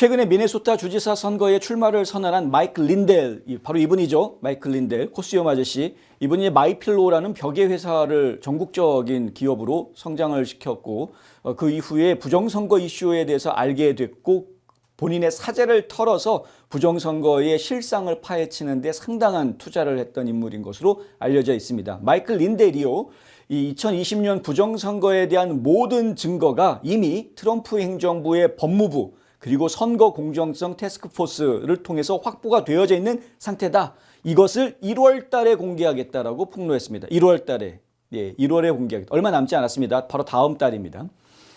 최근에 미네소타 주지사 선거에 출마를 선언한 마이크 린델, 바로 이분이죠. 마이크 린델, 코스염 아저씨. 이분이 마이필로라는 벽의 회사를 전국적인 기업으로 성장을 시켰고 그 이후에 부정선거 이슈에 대해서 알게 됐고 본인의 사재를 털어서 부정선거의 실상을 파헤치는 데 상당한 투자를 했던 인물인 것으로 알려져 있습니다. 마이크 린델이요. 이 2020년 부정선거에 대한 모든 증거가 이미 트럼프 행정부의 법무부 그리고 선거 공정성 태스크포스를 통해서 확보가 되어져 있는 상태다. 이것을 1월 달에 공개하겠다라고 폭로했습니다. 1월 달에. 예, 1월에 공개하겠다. 얼마 남지 않았습니다. 바로 다음 달입니다.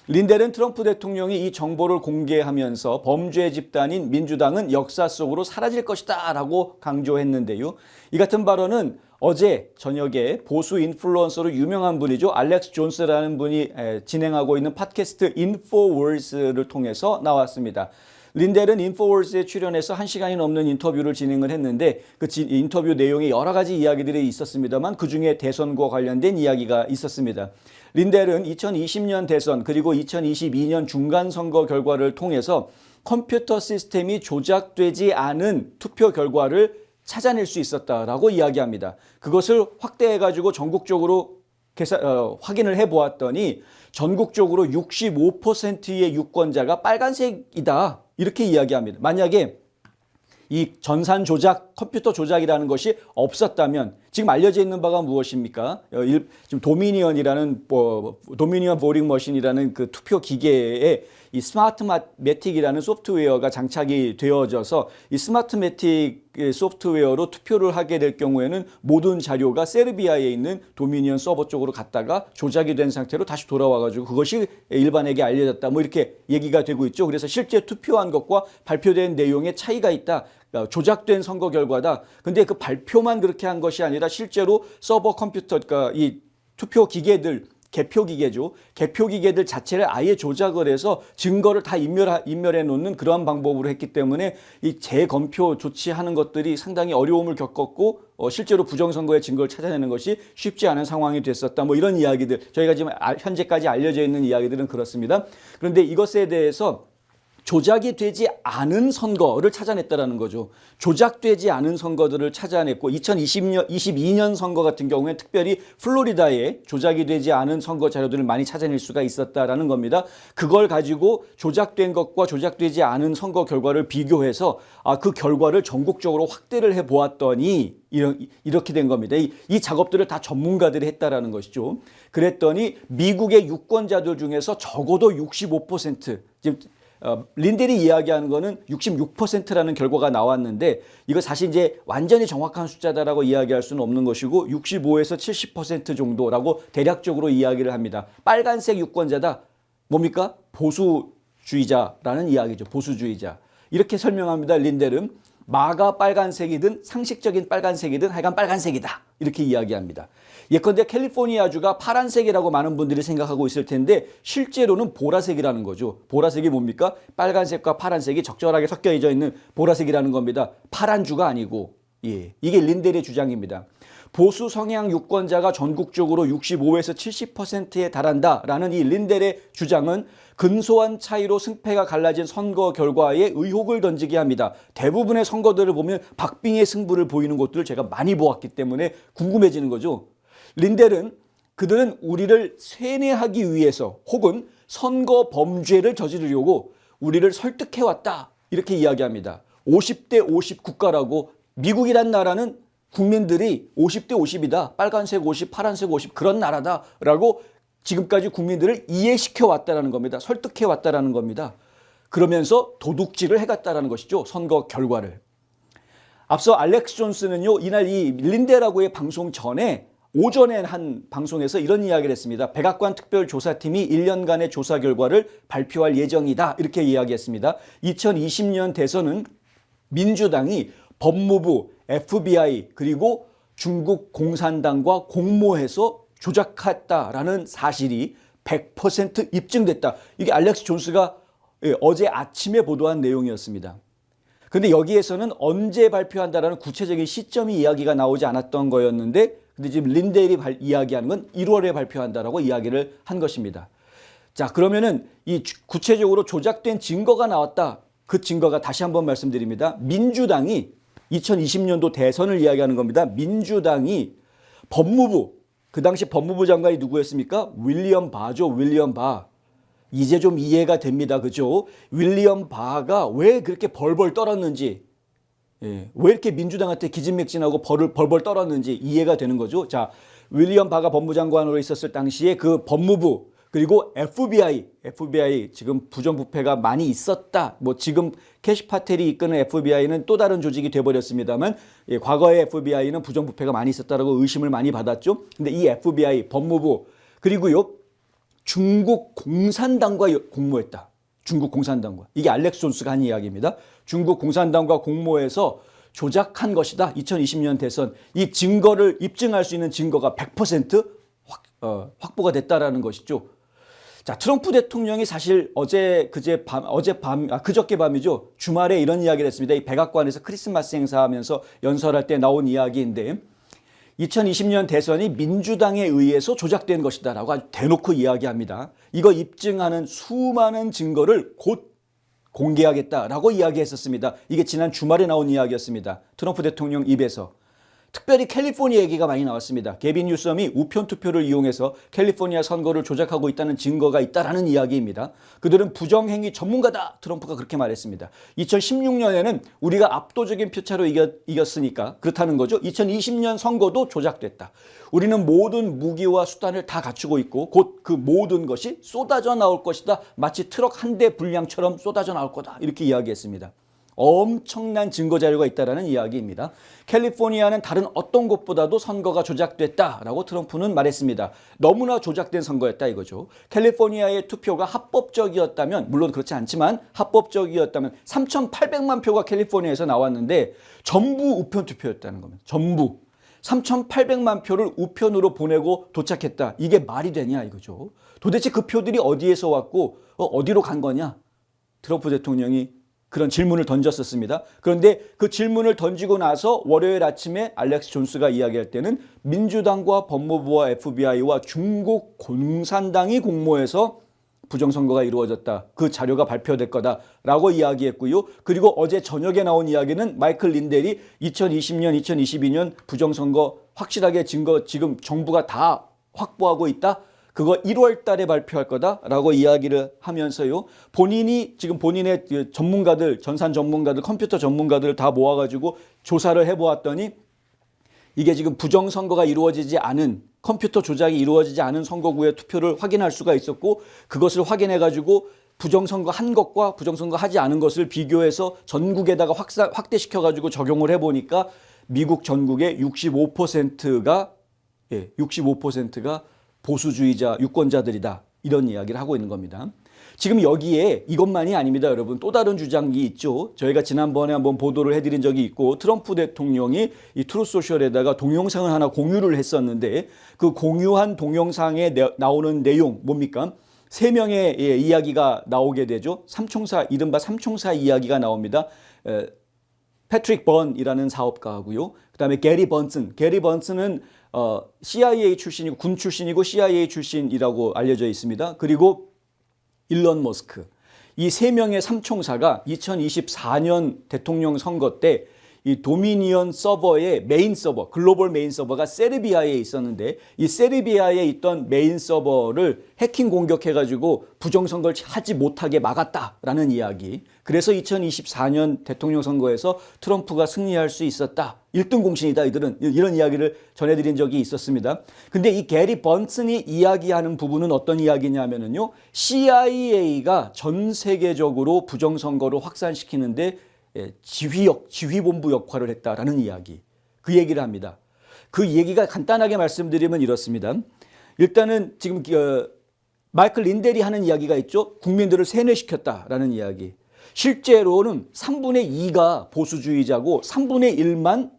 린델은 트럼프 대통령이 이 정보를 공개하면서 범죄 집단인 민주당은 역사 속으로 사라질 것이다 라고 강조했는데요. 이 같은 발언은 어제 저녁에 보수 인플루언서로 유명한 분이죠. 알렉스 존스라는 분이 진행하고 있는 팟캐스트 인포월스를 통해서 나왔습니다. 린델은 인포월스에 출연해서 1시간이 넘는 인터뷰를 진행을 했는데 그 인터뷰 내용에 여러 가지 이야기들이 있었습니다만 그중에 대선과 관련된 이야기가 있었습니다. 린델은 2020년 대선 그리고 2022년 중간선거 결과를 통해서 컴퓨터 시스템이 조작되지 않은 투표 결과를 찾아낼 수 있었다라고 이야기합니다. 그것을 확대해가지고 전국적으로 확인을 해보았더니 전국적으로 65%의 유권자가 빨간색이다 이렇게 이야기합니다. 만약에 이 전산 조작, 컴퓨터 조작이라는 것이 없었다면 지금 알려져 있는 바가 무엇입니까? 지금 도미니언 보링 머신이라는 그 투표 기계에 이 스마트 매틱이라는 소프트웨어가 장착이 되어져서 이 스마트 매틱 소프트웨어로 투표를 하게 될 경우에는 모든 자료가 세르비아에 있는 도미니언 서버 쪽으로 갔다가 조작이 된 상태로 다시 돌아와가지고 그것이 일반에게 알려졌다. 뭐 이렇게 얘기가 되고 있죠. 그래서 실제 투표한 것과 발표된 내용에 차이가 있다. 조작된 선거 결과다. 근데 그 발표만 그렇게 한 것이 아니라 실제로 서버 컴퓨터, 그러니까 이 투표 기계들, 개표 기계죠. 개표 기계들 자체를 아예 조작을 해서 증거를 다 인멸해 놓는 그러한 방법으로 했기 때문에 이 재검표 조치하는 것들이 상당히 어려움을 겪었고 실제로 부정선거의 증거를 찾아내는 것이 쉽지 않은 상황이 됐었다. 뭐 이런 이야기들, 저희가 지금 현재까지 알려져 있는 이야기들은 그렇습니다. 그런데 이것에 대해서 조작이 되지 않은 선거를 찾아냈다라는 거죠. 조작되지 않은 선거들을 찾아냈고 2022년 선거 같은 경우에 특별히 플로리다에 조작이 되지 않은 선거 자료들을 많이 찾아낼 수가 있었다라는 겁니다. 그걸 가지고 조작된 것과 조작되지 않은 선거 결과를 비교해서 그 결과를 전국적으로 확대를 해보았더니 이렇게 된 겁니다. 이 작업들을 다 전문가들이 했다라는 것이죠. 그랬더니 미국의 유권자들 중에서 적어도 65%, 지금 린델이 이야기하는 거는 66%라는 결과가 나왔는데 이거 사실 이제 완전히 정확한 숫자다라고 이야기할 수는 없는 것이고 65에서 70% 정도라고 대략적으로 이야기를 합니다. 빨간색 유권자다. 뭡니까? 보수주의자라는 이야기죠. 보수주의자. 이렇게 설명합니다. 린델은 마가 빨간색이든 상식적인 빨간색이든 하여간 빨간색이다. 이렇게 이야기합니다. 예컨대 캘리포니아주가 파란색이라고 많은 분들이 생각하고 있을 텐데 실제로는 보라색이라는 거죠. 보라색이 뭡니까? 빨간색과 파란색이 적절하게 섞여져 있는 보라색이라는 겁니다. 파란주가 아니고. 예, 이게 린델의 주장입니다. 보수 성향 유권자가 전국적으로 65에서 70%에 달한다라는 이 린델의 주장은 근소한 차이로 승패가 갈라진 선거 결과에 의혹을 던지게 합니다. 대부분의 선거들을 보면 박빙의 승부를 보이는 것들을 제가 많이 보았기 때문에 궁금해지는 거죠. 린델은 그들은 우리를 세뇌하기 위해서 혹은 선거 범죄를 저지르려고 우리를 설득해왔다. 이렇게 이야기합니다. 50대 50 국가라고 미국이란 나라는 국민들이 50대 50이다. 빨간색 50, 파란색 50 그런 나라다라고 지금까지 국민들을 이해시켜 왔다는 겁니다. 설득해 왔다는 겁니다. 그러면서 도둑질을 해갔다는 것이죠. 선거 결과를. 앞서 알렉스 존스는요. 이날 이 린델하고의 방송 전에 오전에 한 방송에서 이런 이야기를 했습니다. 백악관 특별조사팀이 1년간의 조사 결과를 발표할 예정이다. 이렇게 이야기했습니다. 2020년 대선은 민주당이 법무부, FBI 그리고 중국 공산당과 공모해서 조작했다라는 사실이 100% 입증됐다. 이게 알렉스 존스가 어제 아침에 보도한 내용이었습니다. 그런데 여기에서는 언제 발표한다라는 구체적인 시점이 이야기가 나오지 않았던 거였는데 근데 지금 린델이 이야기하는 건 1월에 발표한다라고 이야기를 한 것입니다. 자, 그러면은 이 구체적으로 조작된 증거가 나왔다. 그 증거가 다시 한번 말씀드립니다. 민주당이 2020년도 대선을 이야기하는 겁니다. 민주당이 법무부, 그 당시 법무부 장관이 누구였습니까? 윌리엄 바죠. 윌리엄 바. 이제 좀 이해가 됩니다. 그죠? 윌리엄 바가 왜 그렇게 벌벌 떨었는지, 왜 이렇게 민주당한테 기진맥진하고 벌벌 떨었는지 이해가 되는 거죠. 자, 윌리엄 바가 법무장관으로 있었을 당시에 그 법무부, 그리고 FBI 지금 부정부패가 많이 있었다. 뭐 지금 캐시 파텔이 이끄는 FBI는 또 다른 조직이 돼버렸습니다만, 과거의 FBI는 부정부패가 많이 있었다라고 의심을 많이 받았죠. 근데 이 FBI, 법무부, 그리고요 중국 공산당과 공모했다. 중국 공산당과. 이게 알렉스 존스가 한 이야기입니다. 중국 공산당과 공모해서 조작한 것이다. 2020년 대선. 이 증거를 입증할 수 있는 증거가 100% 확보가 됐다라는 것이죠. 자, 트럼프 대통령이 사실 그저께 밤이죠. 주말에 이런 이야기를 했습니다. 이 백악관에서 크리스마스 행사하면서 연설할 때 나온 이야기인데, 2020년 대선이 민주당에 의해서 조작된 것이다라고 아주 대놓고 이야기합니다. 이거 입증하는 수많은 증거를 곧 공개하겠다라고 이야기했었습니다. 이게 지난 주말에 나온 이야기였습니다. 트럼프 대통령 입에서. 특별히 캘리포니아 얘기가 많이 나왔습니다. 게빈 뉴섬이 우편 투표를 이용해서 캘리포니아 선거를 조작하고 있다는 증거가 있다라는 이야기입니다. 그들은 부정행위 전문가다. 트럼프가 그렇게 말했습니다. 2016년에는 우리가 압도적인 표차로 이겼으니까 그렇다는 거죠. 2020년 선거도 조작됐다. 우리는 모든 무기와 수단을 다 갖추고 있고 곧 그 모든 것이 쏟아져 나올 것이다. 마치 트럭 한 대 분량처럼 쏟아져 나올 거다. 이렇게 이야기했습니다. 엄청난 증거 자료가 있다라는 이야기입니다. 캘리포니아는 다른 어떤 곳보다도 선거가 조작됐다라고 트럼프는 말했습니다. 너무나 조작된 선거였다 이거죠. 캘리포니아의 투표가 합법적이었다면, 물론 그렇지 않지만 합법적이었다면 3,800만 표가 캘리포니아에서 나왔는데 전부 우편 투표였다는 겁니다. 전부. 3,800만 표를 우편으로 보내고 도착했다. 이게 말이 되냐 이거죠. 도대체 그 표들이 어디에서 왔고 어디로 간 거냐? 트럼프 대통령이 그런 질문을 던졌었습니다. 그런데 그 질문을 던지고 나서 월요일 아침에 알렉스 존스가 이야기할 때는 민주당과 법무부와 FBI와 중국 공산당이 공모해서 부정선거가 이루어졌다. 그 자료가 발표될 거다라고 이야기했고요. 그리고 어제 저녁에 나온 이야기는 마이클 린델이 2020년, 2022년 부정선거 확실하게 증거 지금 정부가 다 확보하고 있다. 그거 1월 달에 발표할 거다라고 이야기를 하면서요. 본인이 지금 본인의 전문가들, 전산 전문가들, 컴퓨터 전문가들을 다 모아가지고 조사를 해보았더니 이게 지금 부정선거가 이루어지지 않은, 컴퓨터 조작이 이루어지지 않은 선거구의 투표를 확인할 수가 있었고, 그것을 확인해가지고 부정선거 한 것과 부정선거 하지 않은 것을 비교해서 전국에다가 확대시켜가지고 적용을 해보니까 미국 전국의 65%가 보수주의자 유권자들이다. 이런 이야기를 하고 있는 겁니다. 지금 여기에 이것만이 아닙니다, 여러분. 또 다른 주장이 있죠. 저희가 지난번에 한번 보도를 해드린 적이 있고, 트럼프 대통령이 이 트루소셜에다가 동영상을 하나 공유를 했었는데, 그 공유한 동영상에 나오는 내용 뭡니까? 3명의 이야기가 나오게 되죠. 이른바 삼총사 이야기가 나옵니다. 패트릭 번이라는 사업가하고요. 그다음에 게리 번슨은 CIA 출신이고 군 출신이고 CIA 출신이라고 알려져 있습니다. 그리고 일론 머스크. 이 3명의 삼총사가 2024년 대통령 선거 때 이 도미니언 서버의 메인 서버, 글로벌 메인 서버가 세르비아에 있었는데, 이 세르비아에 있던 메인 서버를 해킹 공격해가지고 부정선거를 하지 못하게 막았다라는 이야기. 그래서 2024년 대통령 선거에서 트럼프가 승리할 수 있었다. 1등 공신이다 이들은. 이런 이야기를 전해드린 적이 있었습니다. 근데 이 게리 번슨이 이야기하는 부분은 어떤 이야기냐면요. CIA가 전 세계적으로 부정선거를 확산시키는데 지휘본부 역할을 했다라는 이야기. 그 얘기를 합니다. 그 얘기가 간단하게 말씀드리면 이렇습니다. 일단은 지금 마이클 린델이 하는 이야기가 있죠. 국민들을 세뇌시켰다라는 이야기. 실제로는 3분의 2가 보수주의자고 3분의 1만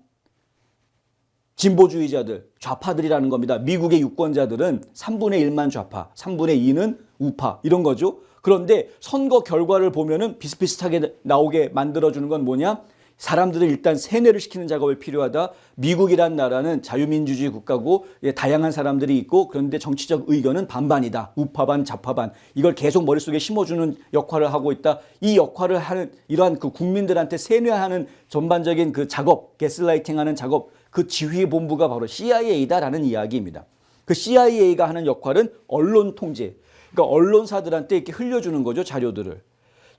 진보주의자들, 좌파들이라는 겁니다. 미국의 유권자들은 3분의 1만 좌파, 3분의 2는 우파 이런 거죠. 그런데 선거 결과를 보면은 비슷비슷하게 나오게 만들어주는 건 뭐냐? 사람들을 일단 세뇌를 시키는 작업이 필요하다. 미국이란 나라는 자유민주주의 국가고 다양한 사람들이 있고 그런데 정치적 의견은 반반이다. 우파반, 좌파반. 이걸 계속 머릿속에 심어주는 역할을 하고 있다. 이 역할을 하는 이러한 그 국민들한테 세뇌하는 전반적인 그 작업, 가스라이팅하는 작업, 그 지휘본부가 바로 CIA다라는 이야기입니다. 그 CIA가 하는 역할은 언론 통제. 그러니까 언론사들한테 이렇게 흘려주는 거죠, 자료들을.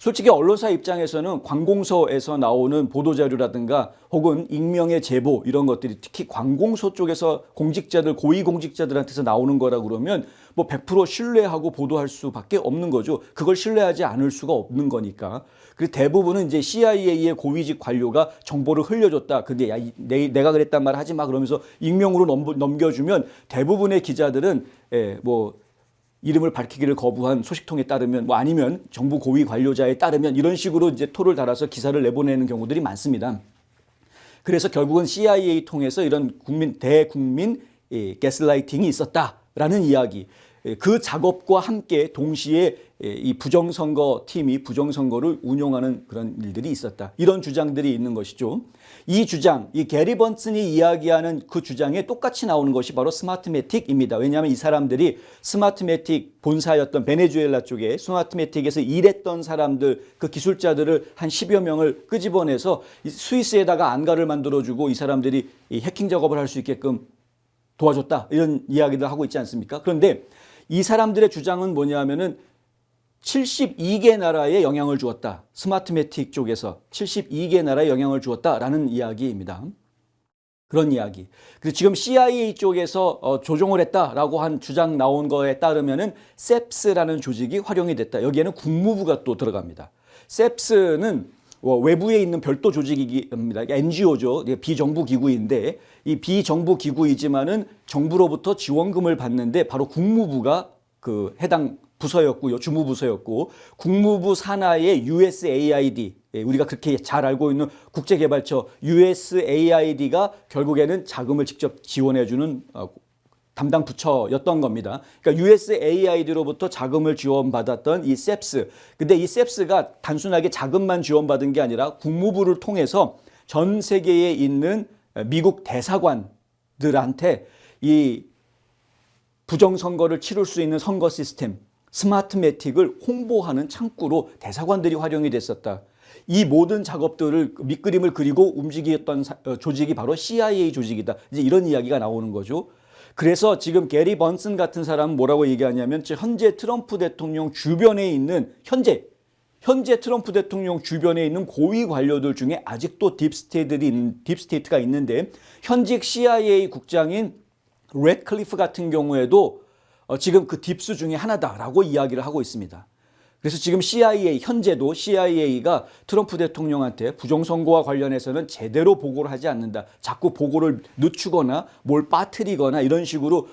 솔직히 언론사 입장에서는 관공서에서 나오는 보도자료라든가 혹은 익명의 제보 이런 것들이 특히 관공서 쪽에서 공직자들, 고위공직자들한테서 나오는 거라 그러면 뭐 100% 신뢰하고 보도할 수밖에 없는 거죠. 그걸 신뢰하지 않을 수가 없는 거니까. 그리고 대부분은 이제 CIA의 고위직 관료가 정보를 흘려줬다. 근데 야, 내가 그랬단 말 하지 마 그러면서 익명으로 넘겨주면 대부분의 기자들은 뭐 이름을 밝히기를 거부한 소식통에 따르면 뭐 아니면 정부 고위 관료자에 따르면 이런 식으로 이제 토를 달아서 기사를 내보내는 경우들이 많습니다. 그래서 결국은 CIA 통해서 이런 대국민 가스라이팅이 있었다라는 이야기. 그 작업과 함께 동시에 이 부정선거 팀이 부정선거를 운용하는 그런 일들이 있었다. 이런 주장들이 있는 것이죠. 이 주장, 이 게리 번슨이 이야기하는 그 주장에 똑같이 나오는 것이 바로 스마트매틱입니다. 왜냐하면 이 사람들이 스마트매틱 본사였던 베네수엘라 쪽에 스마트매틱에서 일했던 사람들, 그 기술자들을 한 10여 명을 끄집어내서 스위스에다가 안가를 만들어주고 이 사람들이 이 해킹 작업을 할 수 있게끔 도와줬다. 이런 이야기들 하고 있지 않습니까? 그런데 이 사람들의 주장은 뭐냐면은 72개 나라에 영향을 주었다. 스마트매틱 쪽에서 72개 나라에 영향을 주었다라는 이야기입니다. 그런 이야기. 그래서 지금 CIA 쪽에서 조종을 했다라고 한 주장 나온 거에 따르면은 셉스라는 조직이 활용이 됐다. 여기에는 국무부가 또 들어갑니다. 셉스는 외부에 있는 별도 조직입니다. NGO죠. 비정부 기구인데 이 비정부 기구이지만은 정부로부터 지원금을 받는데 바로 국무부가 그 해당 부서였고요. 주무부서였고 국무부 산하의 USAID 우리가 그렇게 잘 알고 있는 국제개발처 USAID가 결국에는 자금을 직접 지원해주는 담당 부처였던 겁니다. 그러니까 USAID로부터 자금을 지원받았던 이 셉스. 근데 이 셉스가 단순하게 자금만 지원받은 게 아니라 국무부를 통해서 전 세계에 있는 미국 대사관들한테 이 부정선거를 치를 수 있는 선거 시스템, 스마트매틱을 홍보하는 창구로 대사관들이 활용이 됐었다. 이 모든 작업들을 밑그림을 그리고 움직였던 조직이 바로 CIA 조직이다. 이제 이런 이야기가 나오는 거죠. 그래서 지금 게리 번슨 같은 사람은 뭐라고 얘기하냐면 현재 트럼프 대통령 주변에 있는 현재 트럼프 대통령 주변에 있는 고위 관료들 중에 아직도 딥스테이트가 있는데 현직 CIA 국장인 래드클리프 같은 경우에도 지금 그 딥스 중에 하나다라고 이야기를 하고 있습니다. 그래서 지금 현재도 CIA가 트럼프 대통령한테 부정선거와 관련해서는 제대로 보고를 하지 않는다. 자꾸 보고를 늦추거나 뭘 빠뜨리거나 이런 식으로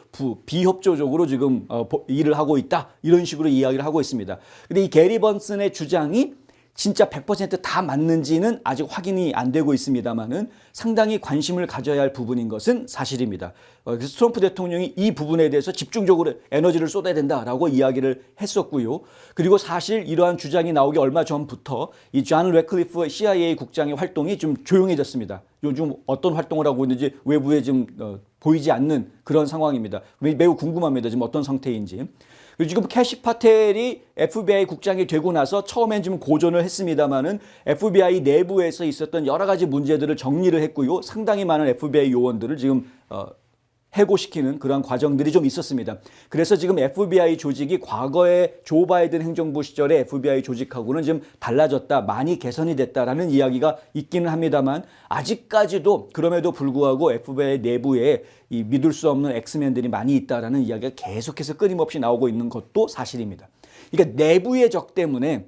비협조적으로 지금 일을 하고 있다. 이런 식으로 이야기를 하고 있습니다. 근데 이 게리 번슨의 주장이 진짜 100%다 맞는지는 아직 확인이 안 되고 있습니다만은 상당히 관심을 가져야 할 부분인 것은 사실입니다. 그래서 트럼프 대통령이 이 부분에 대해서 집중적으로 에너지를 쏟아야 된다라고 이야기를 했었고요. 그리고 사실 이러한 주장이 나오기 얼마 전부터 이 존 래클리프 CIA 국장의 활동이 좀 조용해졌습니다. 요즘 어떤 활동을 하고 있는지 외부에 좀 보이지 않는 그런 상황입니다. 매우 궁금합니다. 지금 어떤 상태인지. 그리고 지금 캐시 파텔이 FBI 국장이 되고 나서 처음엔 좀 고전을 했습니다만은 FBI 내부에서 있었던 여러 가지 문제들을 정리를 했고요. 상당히 많은 FBI 요원들을 지금 해고시키는 그런 과정들이 좀 있었습니다. 그래서 지금 FBI 조직이 과거에 조 바이든 행정부 시절의 FBI 조직하고는 좀 달라졌다, 많이 개선이 됐다라는 이야기가 있기는 합니다만 아직까지도 그럼에도 불구하고 FBI 내부에 이 믿을 수 없는 엑스맨들이 많이 있다라는 이야기가 계속해서 끊임없이 나오고 있는 것도 사실입니다. 그러니까 내부의 적 때문에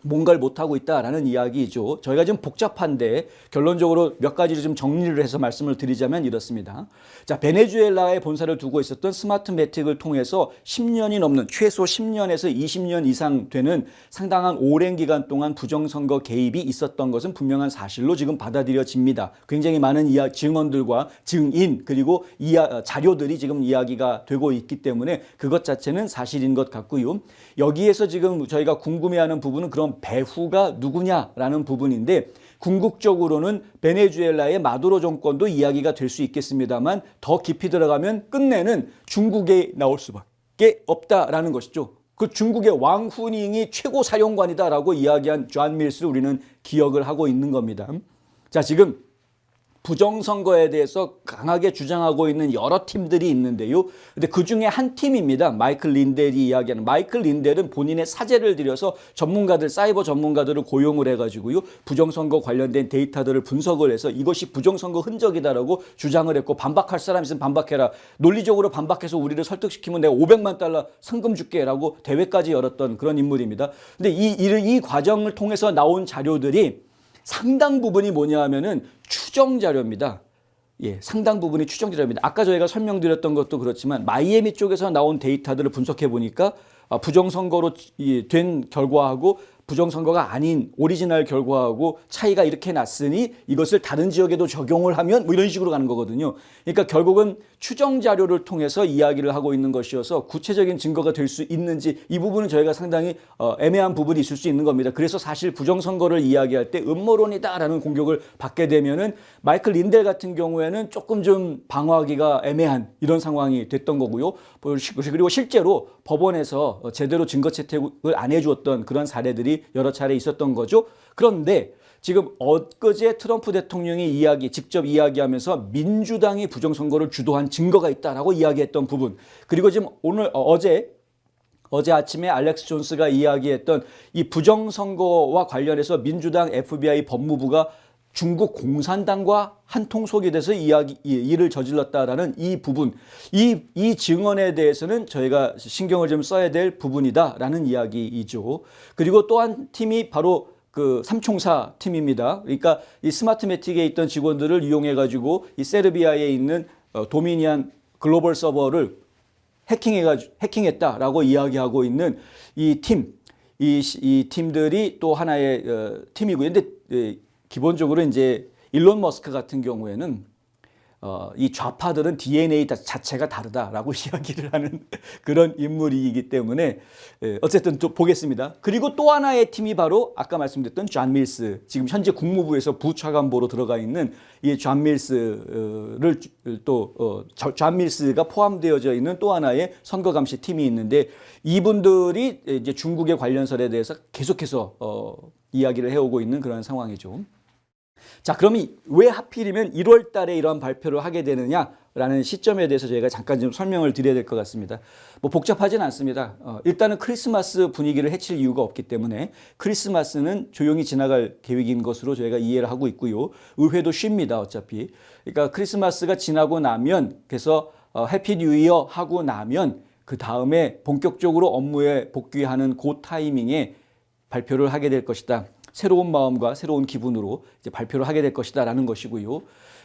뭔가를 못하고 있다라는 이야기죠. 저희가 좀 복잡한데 결론적으로 몇 가지를 좀 정리를 해서 말씀을 드리자면 이렇습니다. 자, 베네수엘라에 본사를 두고 있었던 스마트매틱을 통해서 10년이 넘는 최소 10년에서 20년 이상 되는 상당한 오랜 기간 동안 부정선거 개입이 있었던 것은 분명한 사실로 지금 받아들여집니다. 굉장히 많은 증언들과 증인 그리고 자료들이 지금 이야기가 되고 있기 때문에 그것 자체는 사실인 것 같고요. 여기에서 지금 저희가 궁금해하는 부분은 그럼 그런 배후가 누구냐라는 부분인데 궁극적으로는 베네수엘라의 마두로 정권도 이야기가 될 수 있겠습니다만 더 깊이 들어가면 끝내는 중국에 나올 수밖에 없다라는 것이죠. 그 중국의 왕후닝이 최고 사령관이다라고 이야기한 존 밀스를 우리는 기억을 하고 있는 겁니다. 자, 지금 부정선거에 대해서 강하게 주장하고 있는 여러 팀들이 있는데요. 근데 그 중에 한 팀입니다. 마이클 린델이 이야기하는. 마이클 린델은 본인의 사재를 들여서 전문가들, 사이버 전문가들을 고용을 해가지고요. 부정선거 관련된 데이터들을 분석을 해서 이것이 부정선거 흔적이다라고 주장을 했고 반박할 사람 있으면 반박해라. 논리적으로 반박해서 우리를 설득시키면 내가 $500만 상금 줄게라고 대회까지 열었던 그런 인물입니다. 근데 이 과정을 통해서 나온 자료들이 상당 부분이 뭐냐 하면은 추정 자료입니다. 예, 상당 부분이 추정 자료입니다. 아까 저희가 설명드렸던 것도 그렇지만 마이애미 쪽에서 나온 데이터들을 분석해 보니까 부정선거로 된 결과하고 부정선거가 아닌 오리지널 결과하고 차이가 이렇게 났으니 이것을 다른 지역에도 적용을 하면 뭐 이런 식으로 가는 거거든요. 그러니까 결국은 추정 자료를 통해서 이야기를 하고 있는 것이어서 구체적인 증거가 될 수 있는지 이 부분은 저희가 상당히 애매한 부분이 있을 수 있는 겁니다. 그래서 사실 부정선거를 이야기할 때 음모론이다라는 공격을 받게 되면은 마이클 린델 같은 경우에는 조금 좀 방어하기가 애매한 이런 상황이 됐던 거고요. 그리고 실제로 법원에서 제대로 증거 채택을 안 해주었던 그런 사례들이 여러 차례 있었던 거죠. 그런데 지금 엊그제 트럼프 대통령이 직접 이야기하면서 민주당이 부정선거를 주도한 증거가 있다라고 이야기했던 부분. 그리고 지금 어제 아침에 알렉스 존스가 이야기했던 이 부정선거와 관련해서 민주당 FBI 법무부가 중국 공산당과 한통속이 돼서 일을 저질렀다라는 이 부분, 이 증언에 대해서는 저희가 신경을 좀 써야 될 부분이다라는 이야기이죠. 그리고 또 한 팀이 바로 그 삼총사 팀입니다. 그러니까 이 스마트매틱에 있던 직원들을 이용해 가지고 이 세르비아에 있는 도미니안 글로벌 서버를 해킹했다라고 이야기하고 있는 이 팀들이 또 하나의 팀이고요. 근데 기본적으로 이제 일론 머스크 같은 경우에는 이 좌파들은 DNA 자체가 다르다라고 이야기를 하는 그런 인물이기 때문에 어쨌든 또 보겠습니다. 그리고 또 하나의 팀이 바로 아까 말씀드렸던 존 밀스, 지금 현재 국무부에서 부차관보로 들어가 있는 이 존 밀스를 존 밀스가 포함되어져 있는 또 하나의 선거감시 팀이 있는데 이분들이 이제 중국의 관련설에 대해서 계속해서 이야기를 해오고 있는 그런 상황이죠. 자, 그러면 왜 하필이면 1월 달에 이러한 발표를 하게 되느냐라는 시점에 대해서 저희가 잠깐 좀 설명을 드려야 될 것 같습니다. 뭐 복잡하진 않습니다. 일단은 크리스마스 분위기를 해칠 이유가 없기 때문에 크리스마스는 조용히 지나갈 계획인 것으로 저희가 이해를 하고 있고요. 의회도 쉽니다, 어차피. 그러니까 크리스마스가 지나고 나면, 그래서 해피 뉴 이어 하고 나면 그 다음에 본격적으로 업무에 복귀하는 그 타이밍에 발표를 하게 될 것이다. 새로운 마음과 새로운 기분으로 이제 발표를 하게 될 것이다라는 것이고요.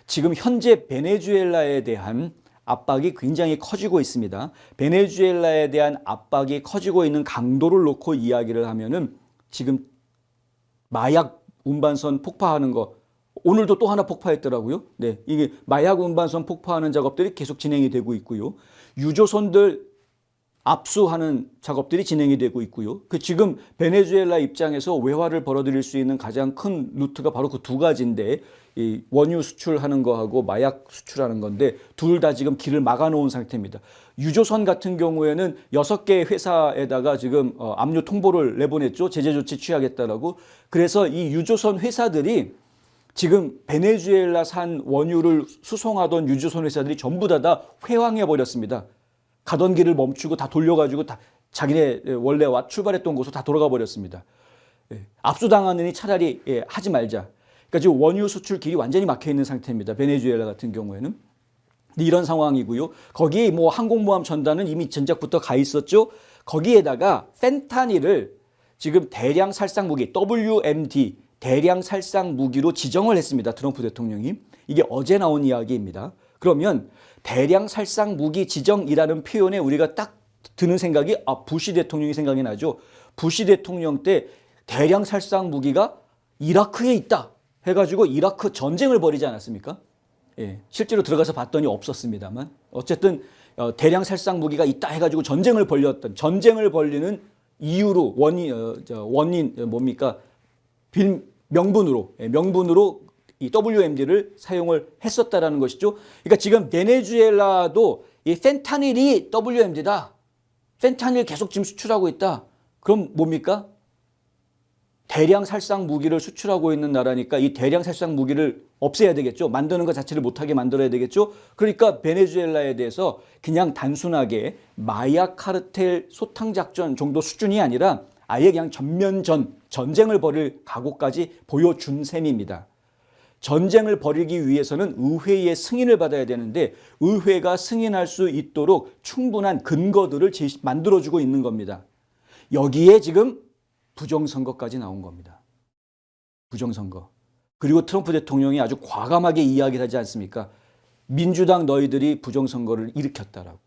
지금 현재 베네수엘라에 대한 압박이 굉장히 커지고 있습니다. 베네수엘라에 대한 압박이 커지고 있는 강도를 놓고 이야기를 하면은 지금 마약 운반선 폭파하는 거 오늘도 또 하나 폭파했더라고요. 네, 이게 마약 운반선 폭파하는 작업들이 계속 진행이 되고 있고요. 유조선들 압수하는 작업들이 진행이 되고 있고요. 지금 베네수엘라 입장에서 외화를 벌어들일 수 있는 가장 큰 루트가 바로 그 두 가지인데 이 원유 수출하는 거하고 마약 수출하는 건데 둘 다 지금 길을 막아놓은 상태입니다. 유조선 같은 경우에는 6개 회사에다가 지금 압류 통보를 내보냈죠. 제재 조치 취하겠다라고. 그래서 이 유조선 회사들이 지금 베네수엘라산 원유를 수송하던 유조선 회사들이 전부 다 회항해 버렸습니다. 가던 길을 멈추고 다 돌려가지고 다 자기네 원래 출발했던 곳으로 다 돌아가 버렸습니다. 압수당하느니 차라리 하지 말자. 그러니까 지금 원유 수출 길이 완전히 막혀 있는 상태입니다. 베네수엘라 같은 경우에는. 이런 상황이고요. 거기에 뭐 항공모함 전단은 이미 전작부터 가 있었죠. 거기에다가 펜타닐을 지금 대량 살상 무기 WMD 대량 살상 무기로 지정을 했습니다. 트럼프 대통령이. 이게 어제 나온 이야기입니다. 그러면 대량 살상 무기 지정이라는 표현에 우리가 딱 드는 생각이 부시 대통령이 생각이 나죠. 부시 대통령 때 대량 살상 무기가 이라크에 있다 해가지고 이라크 전쟁을 벌이지 않았습니까? 예, 실제로 들어가서 봤더니 없었습니다만 어쨌든 대량 살상 무기가 있다 해가지고 전쟁을 벌리는 이유로 원인 뭡니까? 명분으로 이 WMD를 사용을 했었다라는 것이죠. 그러니까 지금 베네수엘라도 이 펜타닐이 WMD다. 펜타닐 계속 지금 수출하고 있다. 그럼 뭡니까? 대량 살상 무기를 수출하고 있는 나라니까 이 대량 살상 무기를 없애야 되겠죠. 만드는 것 자체를 못하게 만들어야 되겠죠. 그러니까 베네수엘라에 대해서 그냥 단순하게 마약 카르텔 소탕 작전 정도 수준이 아니라 아예 그냥 전쟁을 벌일 각오까지 보여준 셈입니다. 전쟁을 벌이기 위해서는 의회의 승인을 받아야 되는데 의회가 승인할 수 있도록 충분한 근거들을 만들어주고 있는 겁니다. 여기에 지금 부정선거까지 나온 겁니다. 부정선거. 그리고 트럼프 대통령이 아주 과감하게 이야기를 하지 않습니까? 민주당 너희들이 부정선거를 일으켰다라고.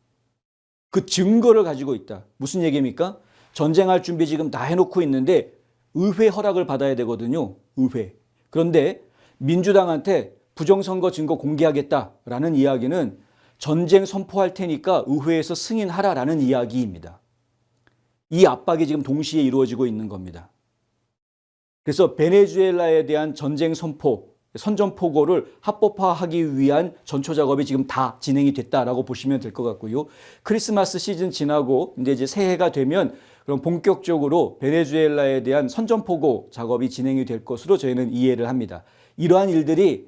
그 증거를 가지고 있다. 무슨 얘기입니까? 전쟁할 준비 지금 다 해놓고 있는데 의회 허락을 받아야 되거든요. 의회. 그런데 민주당한테 부정선거 증거 공개하겠다라는 이야기는 전쟁 선포할 테니까 의회에서 승인하라라는 이야기입니다. 이 압박이 지금 동시에 이루어지고 있는 겁니다. 그래서 베네수엘라에 대한 전쟁 선전포고를 합법화하기 위한 전초 작업이 지금 다 진행이 됐다라고 보시면 될 것 같고요. 크리스마스 시즌 지나고 이제 새해가 되면 그럼 본격적으로 베네수엘라에 대한 선전포고 작업이 진행이 될 것으로 저희는 이해를 합니다. 이러한 일들이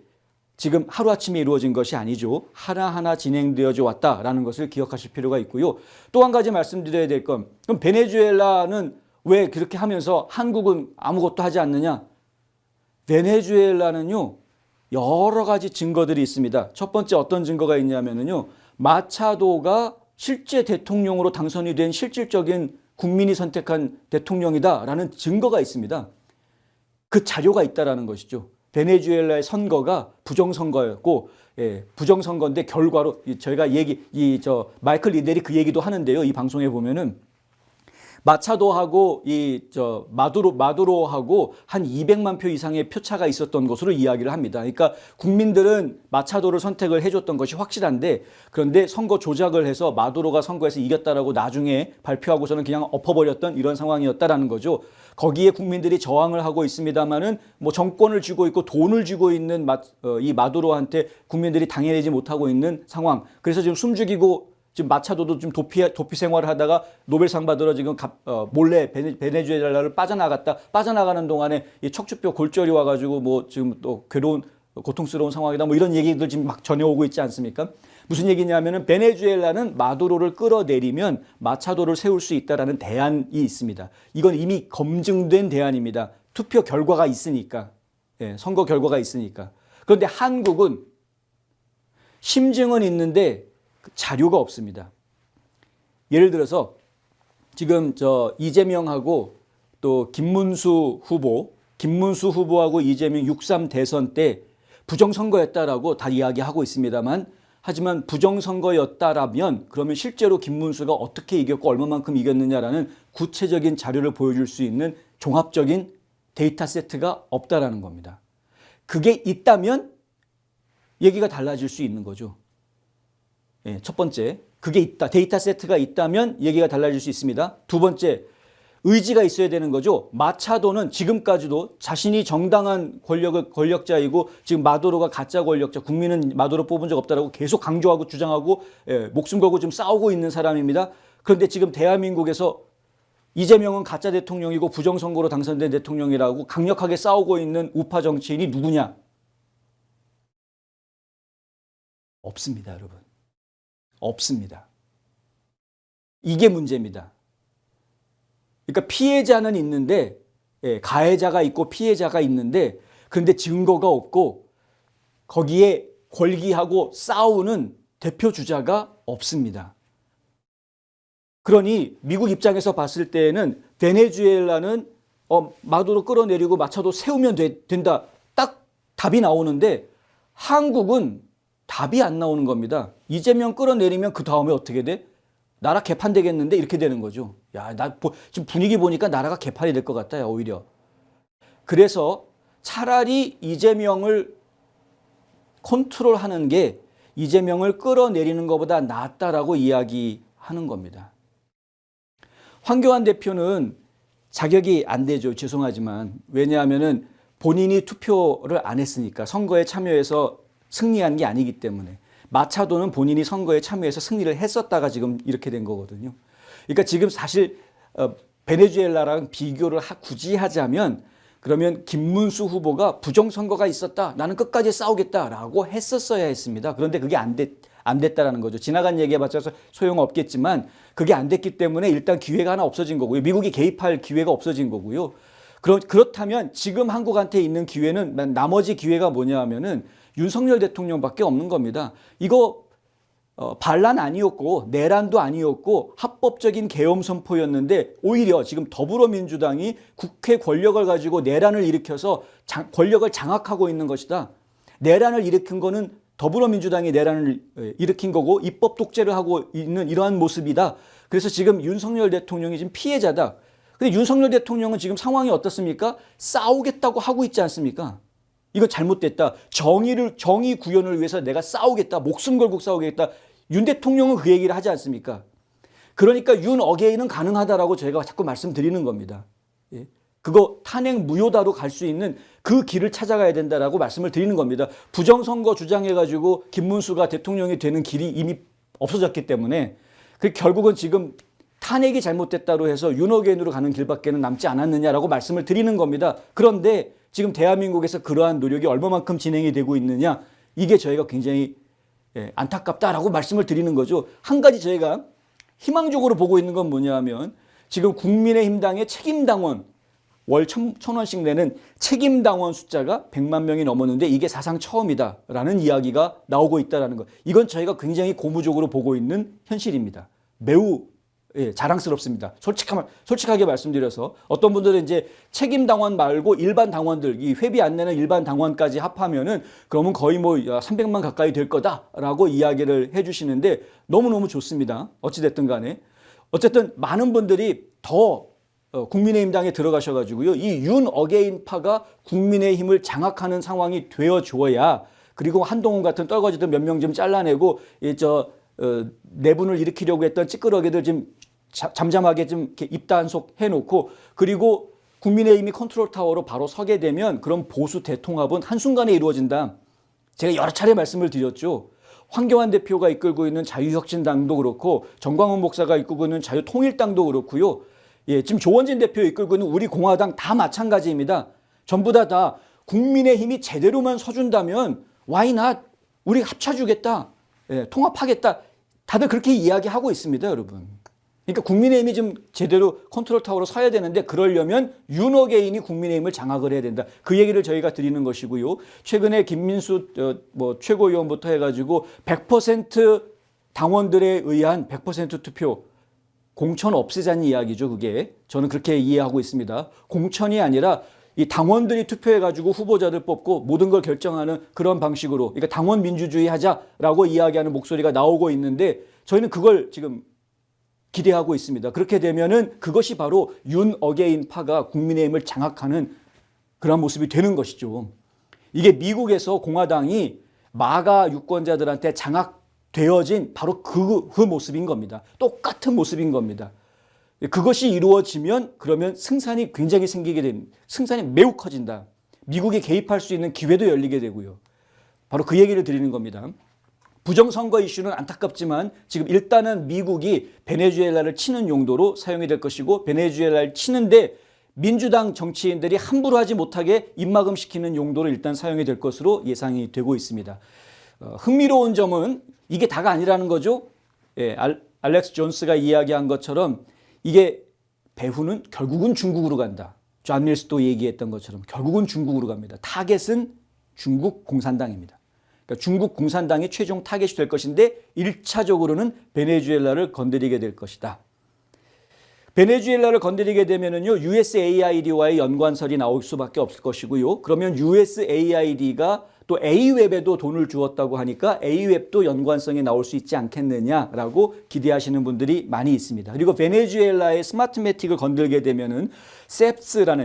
지금 하루아침에 이루어진 것이 아니죠. 하나하나 진행되어져 왔다라는 것을 기억하실 필요가 있고요. 또 한 가지 말씀드려야 될 건, 그럼 베네수엘라는 왜 그렇게 하면서 한국은 아무것도 하지 않느냐? 베네수엘라는요, 여러 가지 증거들이 있습니다. 첫 번째 어떤 증거가 있냐면요, 마차도가 실제 대통령으로 당선이 된 실질적인 국민이 선택한 대통령이다라는 증거가 있습니다. 그 자료가 있다라는 것이죠. 베네수엘라의 선거가 부정선거였고, 부정선거인데 결과로 저희가 마이클 리델이 그 얘기도 하는데요. 이 방송에 보면은 마차도하고 마두로하고 한 200만 표 이상의 표차가 있었던 것으로 이야기를 합니다. 그러니까 국민들은 마차도를 선택을 해줬던 것이 확실한데, 그런데 선거 조작을 해서 마두로가 선거에서 이겼다라고 나중에 발표하고서는 그냥 엎어버렸던 이런 상황이었다라는 거죠. 거기에 국민들이 저항을 하고 있습니다만은 뭐 정권을 쥐고 있고 돈을 쥐고 있는 이 마두로한테 국민들이 당해내지 못하고 있는 상황. 그래서 지금 숨죽이고 지금 마차도도 좀 도피 생활을 하다가 노벨상 받으러 지금 몰래 베네수엘라를 빠져나가는 동안에 이 척추뼈 골절이 와가지고 뭐 지금 또 고통스러운 상황이다. 뭐 이런 얘기들 지금 막 전해오고 있지 않습니까? 무슨 얘기냐면은 베네수엘라는 마두로를 끌어내리면 마차도를 세울 수 있다라는 대안이 있습니다. 이건 이미 검증된 대안입니다. 투표 결과가 있으니까. 선거 결과가 있으니까. 그런데 한국은 심증은 있는데 자료가 없습니다. 예를 들어서 지금 이재명하고 또 김문수 후보하고 이재명 6.3 대선 때 부정선거였다라고 다 이야기하고 있습니다만, 하지만 부정선거였다라면 그러면 실제로 김문수가 어떻게 이겼고 얼마만큼 이겼느냐라는 구체적인 자료를 보여줄 수 있는 종합적인 데이터 세트가 없다라는 겁니다. 그게 있다면 얘기가 달라질 수 있는 거죠. 첫 번째, 그게 있다. 데이터 세트가 있다면 얘기가 달라질 수 있습니다. 두 번째, 의지가 있어야 되는 거죠. 마차도는 지금까지도 자신이 정당한 권력자이고 지금 마두로가 가짜 권력자, 국민은 마두로 뽑은 적 없다라고 계속 강조하고 주장하고 목숨 걸고 지금 싸우고 있는 사람입니다. 그런데 지금 대한민국에서 이재명은 가짜 대통령이고 부정선거로 당선된 대통령이라고 강력하게 싸우고 있는 우파 정치인이 누구냐? 없습니다, 여러분. 없습니다. 이게 문제입니다. 그러니까 피해자는 있는데, 가해자가 있고 피해자가 있는데, 그런데 증거가 없고 거기에 권기하고 싸우는 대표 주자가 없습니다. 그러니 미국 입장에서 봤을 때에는 베네수엘라는 마두로 끌어내리고 마차도 세우면 된다. 딱 답이 나오는데 한국은 답이 안 나오는 겁니다. 이재명 끌어내리면 그 다음에 어떻게 돼? 나라 개판되겠는데 이렇게 되는 거죠. 야, 지금 분위기 보니까 나라가 개판이 될 것 같아요, 오히려. 그래서 차라리 이재명을 컨트롤하는 게 이재명을 끌어내리는 것보다 낫다라고 이야기하는 겁니다. 황교안 대표는 자격이 안 되죠. 죄송하지만. 왜냐하면은 본인이 투표를 안 했으니까 선거에 참여해서 승리한 게 아니기 때문에. 마차도는 본인이 선거에 참여해서 승리를 했었다가 지금 이렇게 된 거거든요. 그러니까 지금 사실 베네수엘라랑 비교를 굳이 하자면 그러면 김문수 후보가 부정선거가 있었다. 나는 끝까지 싸우겠다라고 했었어야 했습니다. 그런데 그게 안 됐다라는 거죠. 지나간 얘기해봤자 소용없겠지만 그게 안 됐기 때문에 일단 기회가 하나 없어진 거고요. 미국이 개입할 기회가 없어진 거고요. 그렇다면 지금 한국한테 있는 기회는 나머지 기회가 뭐냐 하면은 윤석열 대통령밖에 없는 겁니다. 이거 반란 아니었고 내란도 아니었고 합법적인 계엄 선포였는데 오히려 지금 더불어민주당이 국회 권력을 가지고 내란을 일으켜서 권력을 장악하고 있는 것이다. 내란을 일으킨 거는 더불어민주당이 내란을 일으킨 거고 입법 독재를 하고 있는 이러한 모습이다. 그래서 지금 윤석열 대통령이 지금 피해자다. 근데 윤석열 대통령은 지금 상황이 어떻습니까? 싸우겠다고 하고 있지 않습니까? 이거 잘못됐다. 정의 구현을 위해서 내가 싸우겠다. 목숨 걸고 싸우겠다. 윤 대통령은 그 얘기를 하지 않습니까? 그러니까 윤 어게인은 가능하다라고 저희가 자꾸 말씀드리는 겁니다. 예. 그거 탄핵 무효다로 갈 수 있는 그 길을 찾아가야 된다라고 말씀을 드리는 겁니다. 부정선거 주장해가지고 김문수가 대통령이 되는 길이 이미 없어졌기 때문에 결국은 지금 탄핵이 잘못됐다로 해서 윤 어게인으로 가는 길밖에는 남지 않았느냐라고 말씀을 드리는 겁니다. 그런데 지금 대한민국에서 그러한 노력이 얼마만큼 진행이 되고 있느냐, 이게 저희가 굉장히 안타깝다라고 말씀을 드리는 거죠. 한 가지 저희가 희망적으로 보고 있는 건 뭐냐 하면 지금 국민의힘당의 책임당원 월 1,000원씩 내는 책임당원 숫자가 100만 명이 넘었는데 이게 사상 처음이다라는 이야기가 나오고 있다는 것. 이건 저희가 굉장히 고무적으로 보고 있는 현실입니다. 매우 자랑스럽습니다. 솔직하게 말씀드려서 어떤 분들은 이제 책임 당원 말고 일반 당원들, 이 회비 안 내는 일반 당원까지 합하면은 그러면 거의 뭐 300만 가까이 될 거다라고 이야기를 해주시는데 너무너무 좋습니다. 어찌됐든 간에. 어쨌든 많은 분들이 더 국민의힘당에 들어가셔가지고요. 이 윤 어게인파가 국민의힘을 장악하는 상황이 되어줘야, 그리고 한동훈 같은 떨거지들 몇 명 좀 잘라내고 내분을 일으키려고 했던 찌끄러기들 좀 잠잠하게 좀 이렇게 입단속 해놓고, 그리고 국민의힘이 컨트롤 타워로 바로 서게 되면 그런 보수 대통합은 한순간에 이루어진다. 제가 여러 차례 말씀을 드렸죠. 황교안 대표가 이끌고 있는 자유혁신당도 그렇고 정광훈 목사가 이끌고 있는 자유통일당도 그렇고요. 지금 조원진 대표 이끌고 있는 우리 공화당 다 마찬가지입니다. 전부 다 국민의힘이 제대로만 서준다면 why not? 우리 합쳐주겠다. 통합하겠다. 다들 그렇게 이야기하고 있습니다, 여러분. 그러니까 국민의힘이 좀 제대로 컨트롤 타워로 서야 되는데 그러려면 윤 어게인이 국민의힘을 장악을 해야 된다. 그 얘기를 저희가 드리는 것이고요. 최근에 김민수 최고위원부터 해가지고 100% 당원들에 의한 100% 투표, 공천 없애자는 이야기죠. 그게 저는 그렇게 이해하고 있습니다. 공천이 아니라 이 당원들이 투표해가지고 후보자들 뽑고 모든 걸 결정하는 그런 방식으로, 그러니까 당원 민주주의 하자라고 이야기하는 목소리가 나오고 있는데 저희는 그걸 지금 기대하고 있습니다. 그렇게 되면은 그것이 바로 윤 어게인 파가 국민의힘을 장악하는 그런 모습이 되는 것이죠. 이게 미국에서 공화당이 마가 유권자들한테 장악되어진 바로 그 모습인 겁니다. 똑같은 모습인 겁니다. 그것이 이루어지면 그러면 승산이 굉장히 생기게 됩니다. 승산이 매우 커진다. 미국이 개입할 수 있는 기회도 열리게 되고요. 바로 그 얘기를 드리는 겁니다. 부정선거 이슈는 안타깝지만 지금 일단은 미국이 베네수엘라를 치는 용도로 사용이 될 것이고, 베네수엘라를 치는데 민주당 정치인들이 함부로 하지 못하게 입막음시키는 용도로 일단 사용이 될 것으로 예상이 되고 있습니다. 흥미로운 점은 이게 다가 아니라는 거죠. 알렉스 존스가 이야기한 것처럼 이게 배후는 결국은 중국으로 간다. 존 밀스도 얘기했던 것처럼 결국은 중국으로 갑니다. 타겟은 중국 공산당입니다. 그러니까 중국 공산당이 최종 타겟이 될 것인데 1차적으로는 베네수엘라를 건드리게 될 것이다. 베네수엘라를 건드리게 되면은요, USAID와의 연관설이 나올 수밖에 없을 것이고요. 그러면 USAID가 또 A웹에도 돈을 주었다고 하니까 A웹도 연관성이 나올 수 있지 않겠느냐라고 기대하시는 분들이 많이 있습니다. 그리고 베네수엘라의 스마트매틱을 건들게 되면은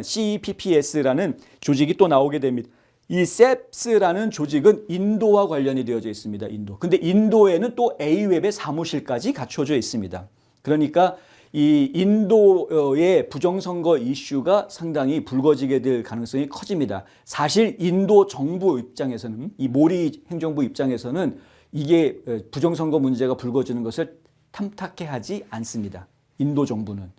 CEPPS라는 조직이 또 나오게 됩니다. 이 CEPS라는 조직은 인도와 관련이 되어져 있습니다. 인도. 근데 인도에는 또 A웹의 사무실까지 갖춰져 있습니다. 그러니까 이 인도의 부정선거 이슈가 상당히 불거지게 될 가능성이 커집니다. 사실 인도 정부 입장에서는, 이 모리 행정부 입장에서는 이게 부정선거 문제가 불거지는 것을 탐탁해하지 않습니다. 인도 정부는.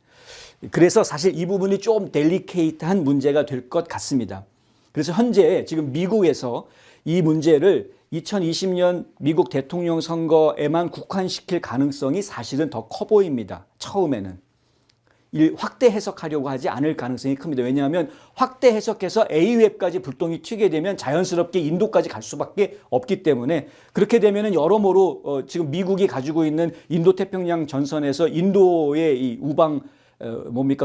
그래서 사실 이 부분이 좀 델리케이트한 문제가 될 것 같습니다. 그래서 현재 지금 미국에서 이 문제를 2020년 미국 대통령 선거에만 국한시킬 가능성이 사실은 더 커 보입니다. 처음에는. 확대 해석하려고 하지 않을 가능성이 큽니다. 왜냐하면 확대 해석해서 A웹까지 불똥이 튀게 되면 자연스럽게 인도까지 갈 수밖에 없기 때문에, 그렇게 되면 여러모로 지금 미국이 가지고 있는 인도태평양 전선에서 인도의 이 우방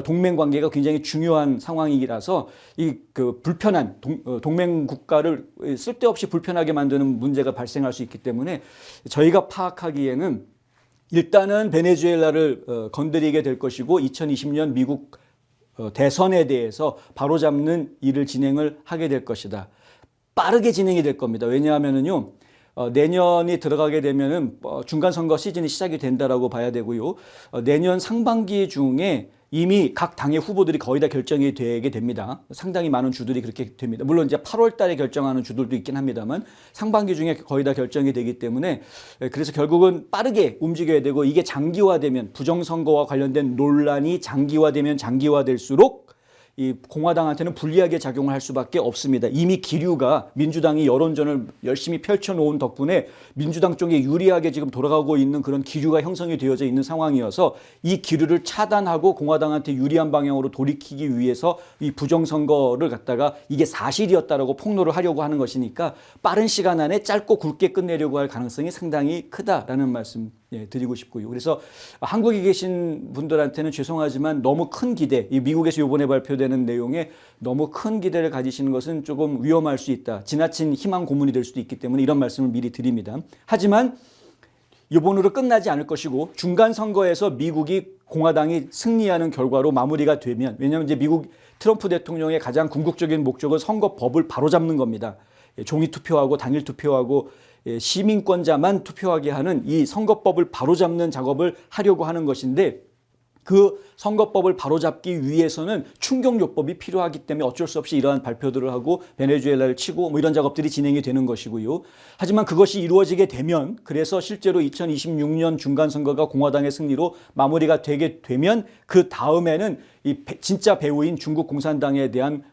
동맹 관계가 굉장히 중요한 상황이라서 이 불편한 동맹 국가를 쓸데없이 불편하게 만드는 문제가 발생할 수 있기 때문에, 저희가 파악하기에는 일단은 베네수엘라를 건드리게 될 것이고 2020년 미국 대선에 대해서 바로잡는 일을 진행을 하게 될 것이다. 빠르게 진행이 될 겁니다. 왜냐하면은요, 내년이 들어가게 되면은 중간 선거 시즌이 시작이 된다라고 봐야 되고요. 내년 상반기 중에 이미 각 당의 후보들이 거의 다 결정이 되게 됩니다. 상당히 많은 주들이 그렇게 됩니다. 물론 이제 8월 달에 결정하는 주들도 있긴 합니다만 상반기 중에 거의 다 결정이 되기 때문에, 그래서 결국은 빠르게 움직여야 되고, 이게 장기화되면, 부정선거와 관련된 논란이 장기화될수록 이 공화당한테는 불리하게 작용을 할 수밖에 없습니다. 이미 기류가, 민주당이 여론전을 열심히 펼쳐놓은 덕분에 민주당 쪽에 유리하게 지금 돌아가고 있는 그런 기류가 형성이 되어져 있는 상황이어서, 이 기류를 차단하고 공화당한테 유리한 방향으로 돌이키기 위해서 이 부정선거를 갖다가 이게 사실이었다라고 폭로를 하려고 하는 것이니까 빠른 시간 안에 짧고 굵게 끝내려고 할 가능성이 상당히 크다라는 말씀 드리고 싶고요. 그래서 한국에 계신 분들한테는 죄송하지만 너무 큰 기대, 이 미국에서 이번에 발표되는 내용에 너무 큰 기대를 가지시는 것은 조금 위험할 수 있다. 지나친 희망 고문이 될 수도 있기 때문에 이런 말씀을 미리 드립니다. 하지만 이번으로 끝나지 않을 것이고, 중간 선거에서 미국이 공화당이 승리하는 결과로 마무리가 되면, 왜냐하면 이제 미국 트럼프 대통령의 가장 궁극적인 목적은 선거법을 바로잡는 겁니다. 종이 투표하고 당일 투표하고 시민권자만 투표하게 하는 이 선거법을 바로잡는 작업을 하려고 하는 것인데, 그 선거법을 바로잡기 위해서는 충격요법이 필요하기 때문에 어쩔 수 없이 이러한 발표들을 하고 베네수엘라를 치고 뭐 이런 작업들이 진행이 되는 것이고요. 하지만 그것이 이루어지게 되면, 그래서 실제로 2026년 중간선거가 공화당의 승리로 마무리가 되게 되면, 그 다음에는 이 진짜 배후인 중국 공산당에 대한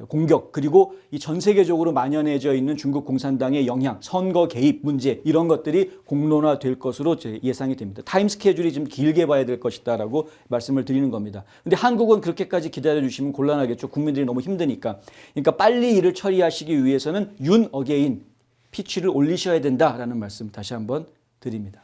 공격, 그리고 이 전 세계적으로 만연해져 있는 중국 공산당의 영향, 선거 개입 문제, 이런 것들이 공론화될 것으로 예상이 됩니다. 타임 스케줄이 좀 길게 봐야 될 것이다라고 말씀을 드리는 겁니다. 근데 한국은 그렇게까지 기다려 주시면 곤란하겠죠. 국민들이 너무 힘드니까. 그러니까 빨리 일을 처리하시기 위해서는 윤 어게인 피치를 올리셔야 된다라는 말씀 다시 한번 드립니다.